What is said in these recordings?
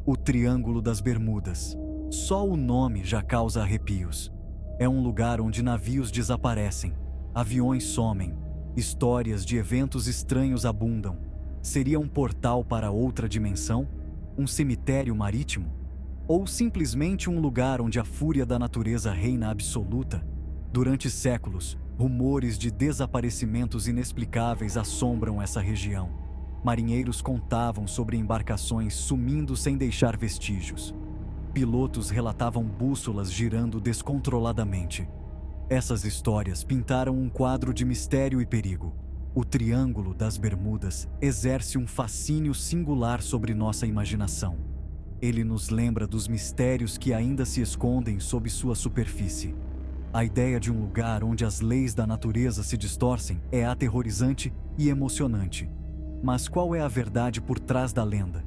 O Triângulo das Bermudas. Só o nome já causa arrepios. É um lugar onde navios desaparecem, aviões somem, histórias de eventos estranhos abundam. Seria um portal para outra dimensão? Um cemitério marítimo? Ou simplesmente um lugar onde a fúria da natureza reina absoluta? Durante séculos, rumores de desaparecimentos inexplicáveis assombram essa região. Marinheiros contavam sobre embarcações sumindo sem deixar vestígios. Pilotos relatavam bússolas girando descontroladamente. Essas histórias pintaram um quadro de mistério e perigo. O Triângulo das Bermudas exerce um fascínio singular sobre nossa imaginação. Ele nos lembra dos mistérios que ainda se escondem sob sua superfície. A ideia de um lugar onde as leis da natureza se distorcem é aterrorizante e emocionante. Mas qual é a verdade por trás da lenda?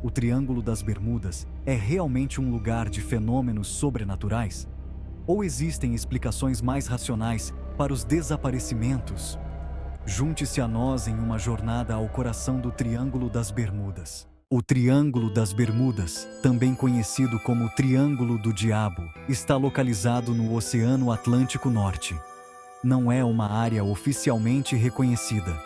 O Triângulo das Bermudas é realmente um lugar de fenômenos sobrenaturais? Ou existem explicações mais racionais para os desaparecimentos? Junte-se a nós em uma jornada ao coração do Triângulo das Bermudas. O Triângulo das Bermudas, também conhecido como Triângulo do Diabo, está localizado no Oceano Atlântico Norte. Não é uma área oficialmente reconhecida.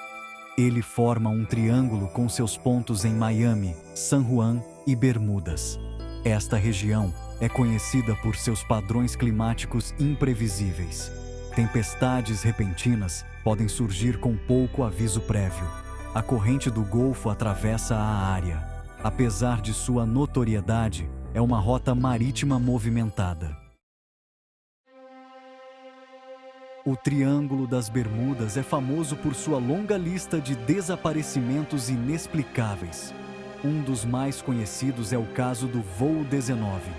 Ele forma um triângulo com seus pontos em Miami, San Juan e Bermudas. Esta região é conhecida por seus padrões climáticos imprevisíveis. Tempestades repentinas podem surgir com pouco aviso prévio. A corrente do Golfo atravessa a área. Apesar de sua notoriedade, é uma rota marítima movimentada. O Triângulo das Bermudas é famoso por sua longa lista de desaparecimentos inexplicáveis. Um dos mais conhecidos é o caso do Voo 19.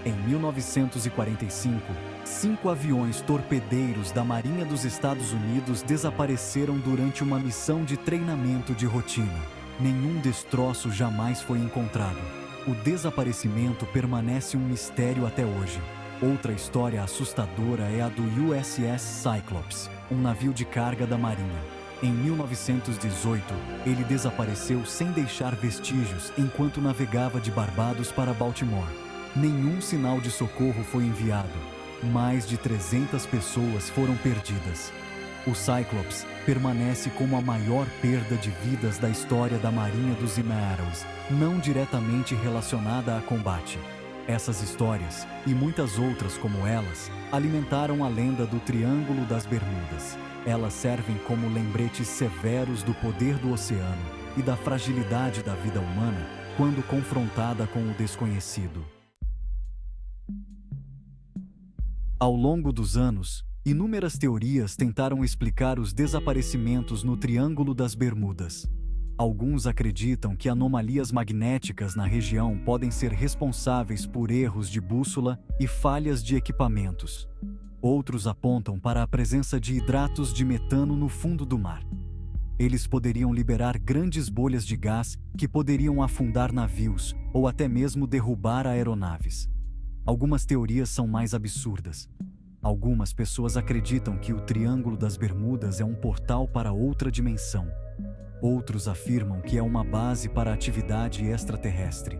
Em 1945, 5 aviões torpedeiros da Marinha dos Estados Unidos desapareceram durante uma missão de treinamento de rotina. Nenhum destroço jamais foi encontrado. O desaparecimento permanece um mistério até hoje. Outra história assustadora é a do USS Cyclops, um navio de carga da Marinha. Em 1918, ele desapareceu sem deixar vestígios enquanto navegava de Barbados para Baltimore. Nenhum sinal de socorro foi enviado. Mais de 300 pessoas foram perdidas. O Cyclops permanece como a maior perda de vidas da história da Marinha dos Imaros, não diretamente relacionada a combate. Essas histórias, e muitas outras como elas, alimentaram a lenda do Triângulo das Bermudas. Elas servem como lembretes severos do poder do oceano e da fragilidade da vida humana quando confrontada com o desconhecido. Ao longo dos anos, inúmeras teorias tentaram explicar os desaparecimentos no Triângulo das Bermudas. Alguns acreditam que anomalias magnéticas na região podem ser responsáveis por erros de bússola e falhas de equipamentos. Outros apontam para a presença de hidratos de metano no fundo do mar. Eles poderiam liberar grandes bolhas de gás que poderiam afundar navios ou até mesmo derrubar aeronaves. Algumas teorias são mais absurdas. Algumas pessoas acreditam que o Triângulo das Bermudas é um portal para outra dimensão. Outros afirmam que é uma base para atividade extraterrestre.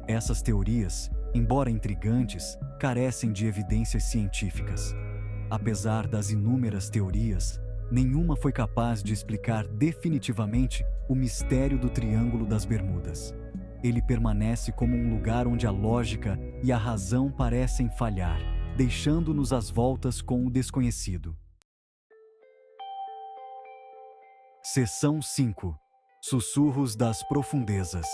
Essas teorias, embora intrigantes, carecem de evidências científicas. Apesar das inúmeras teorias, nenhuma foi capaz de explicar definitivamente o mistério do Triângulo das Bermudas. Ele permanece como um lugar onde a lógica e a razão parecem falhar, deixando-nos às voltas com o desconhecido. Seção 5. Sussurros das Profundezas.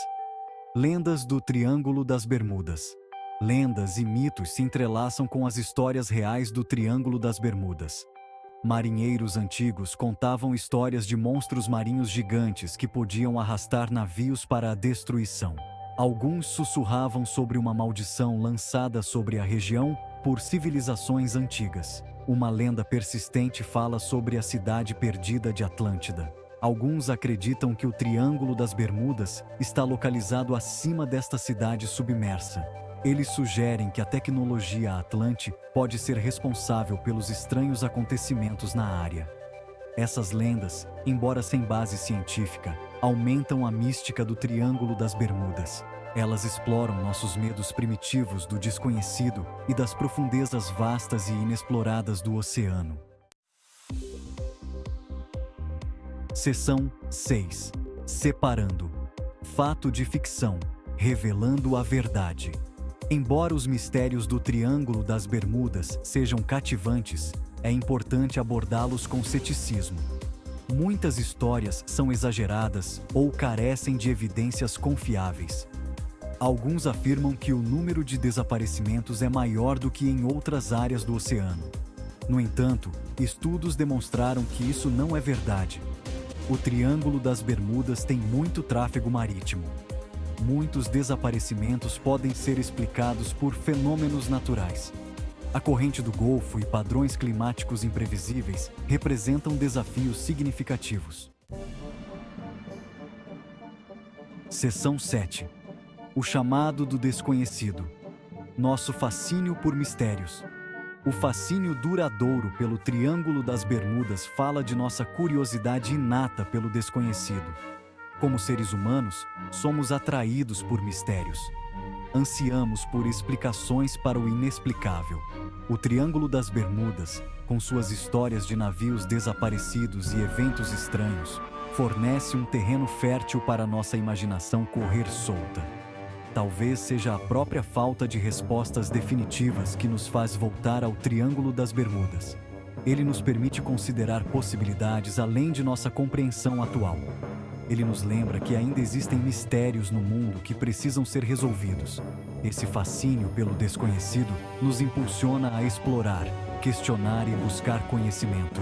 Lendas do Triângulo das Bermudas. Lendas e mitos se entrelaçam com as histórias reais do Triângulo das Bermudas. Marinheiros antigos contavam histórias de monstros marinhos gigantes que podiam arrastar navios para a destruição. Alguns sussurravam sobre uma maldição lançada sobre a região por civilizações antigas. Uma lenda persistente fala sobre a cidade perdida de Atlântida. Alguns acreditam que o Triângulo das Bermudas está localizado acima desta cidade submersa. Eles sugerem que a tecnologia Atlante pode ser responsável pelos estranhos acontecimentos na área. Essas lendas, embora sem base científica, aumentam a mística do Triângulo das Bermudas. Elas exploram nossos medos primitivos do desconhecido e das profundezas vastas e inexploradas do oceano. Seção 6. Separando. Fato de ficção, revelando a verdade. Embora os mistérios do Triângulo das Bermudas sejam cativantes, é importante abordá-los com ceticismo. Muitas histórias são exageradas ou carecem de evidências confiáveis. Alguns afirmam que o número de desaparecimentos é maior do que em outras áreas do oceano. No entanto, estudos demonstraram que isso não é verdade. O Triângulo das Bermudas tem muito tráfego marítimo. Muitos desaparecimentos podem ser explicados por fenômenos naturais. A corrente do Golfo e padrões climáticos imprevisíveis representam desafios significativos. Seção 7. O chamado do desconhecido. Nosso fascínio por mistérios. O fascínio duradouro pelo Triângulo das Bermudas fala de nossa curiosidade inata pelo desconhecido. Como seres humanos, somos atraídos por mistérios. Ansiamos por explicações para o inexplicável. O Triângulo das Bermudas, com suas histórias de navios desaparecidos e eventos estranhos, fornece um terreno fértil para nossa imaginação correr solta. Talvez seja a própria falta de respostas definitivas que nos faz voltar ao Triângulo das Bermudas. Ele nos permite considerar possibilidades além de nossa compreensão atual. Ele nos lembra que ainda existem mistérios no mundo que precisam ser resolvidos. Esse fascínio pelo desconhecido nos impulsiona a explorar, questionar e buscar conhecimento.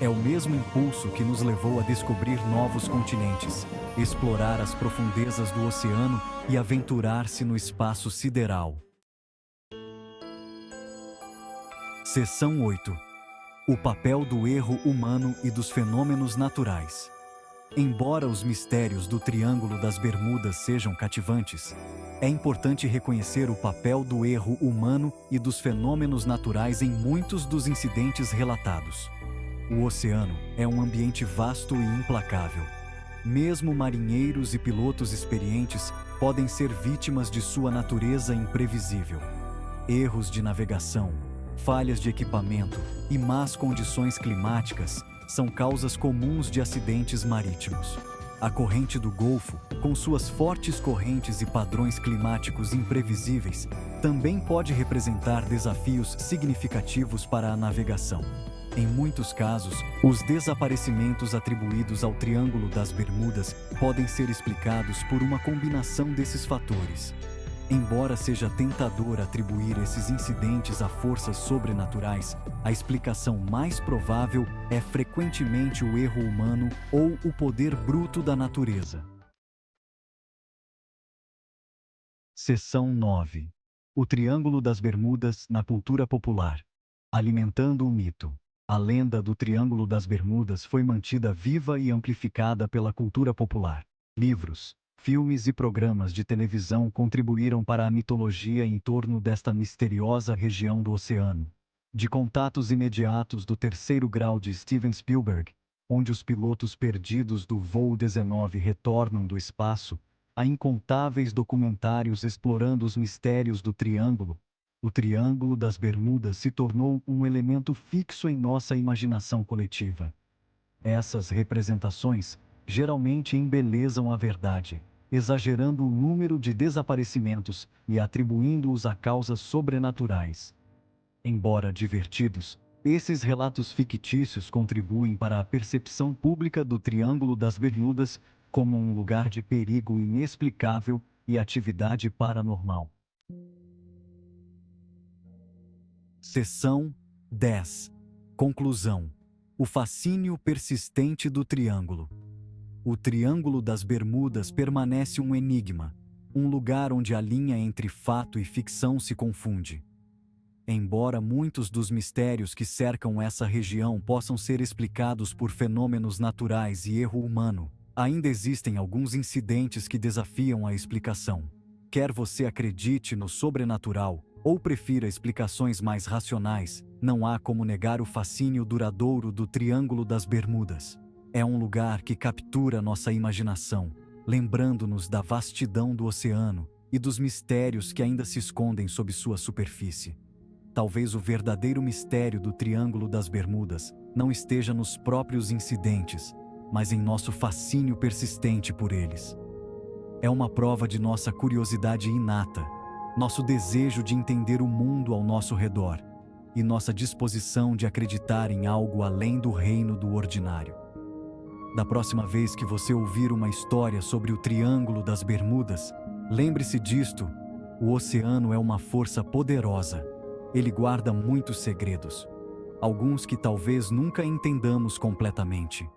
É o mesmo impulso que nos levou a descobrir novos continentes, explorar as profundezas do oceano e aventurar-se no espaço sideral. Seção 8. O papel do erro humano e dos fenômenos naturais. Embora os mistérios do Triângulo das Bermudas sejam cativantes, é importante reconhecer o papel do erro humano e dos fenômenos naturais em muitos dos incidentes relatados. O oceano é um ambiente vasto e implacável. Mesmo marinheiros e pilotos experientes podem ser vítimas de sua natureza imprevisível. Erros de navegação, falhas de equipamento e más condições climáticas são causas comuns de acidentes marítimos. A corrente do Golfo, com suas fortes correntes e padrões climáticos imprevisíveis, também pode representar desafios significativos para a navegação. Em muitos casos, os desaparecimentos atribuídos ao Triângulo das Bermudas podem ser explicados por uma combinação desses fatores. Embora seja tentador atribuir esses incidentes a forças sobrenaturais, a explicação mais provável é frequentemente o erro humano ou o poder bruto da natureza. Seção 9. O Triângulo das Bermudas na cultura popular. Alimentando o mito. A lenda do Triângulo das Bermudas foi mantida viva e amplificada pela cultura popular. Livros, filmes e programas de televisão contribuíram para a mitologia em torno desta misteriosa região do oceano. De Contatos Imediatos do Terceiro Grau de Steven Spielberg, onde os pilotos perdidos do voo 19 retornam do espaço, a incontáveis documentários explorando os mistérios do Triângulo, o Triângulo das Bermudas se tornou um elemento fixo em nossa imaginação coletiva. Essas representações geralmente embelezam a verdade, exagerando o número de desaparecimentos e atribuindo-os a causas sobrenaturais. Embora divertidos, esses relatos fictícios contribuem para a percepção pública do Triângulo das Bermudas como um lugar de perigo inexplicável e atividade paranormal. Seção 10. Conclusão. O fascínio persistente do Triângulo. O Triângulo das Bermudas permanece um enigma, um lugar onde a linha entre fato e ficção se confunde. Embora muitos dos mistérios que cercam essa região possam ser explicados por fenômenos naturais e erro humano, ainda existem alguns incidentes que desafiam a explicação. Quer você acredite no sobrenatural, ou prefira explicações mais racionais, não há como negar o fascínio duradouro do Triângulo das Bermudas. É um lugar que captura nossa imaginação, lembrando-nos da vastidão do oceano e dos mistérios que ainda se escondem sob sua superfície. Talvez o verdadeiro mistério do Triângulo das Bermudas não esteja nos próprios incidentes, mas em nosso fascínio persistente por eles. É uma prova de nossa curiosidade inata, nosso desejo de entender o mundo ao nosso redor e nossa disposição de acreditar em algo além do reino do ordinário. Da próxima vez que você ouvir uma história sobre o Triângulo das Bermudas, lembre-se disto: o oceano é uma força poderosa. Ele guarda muitos segredos, alguns que talvez nunca entendamos completamente.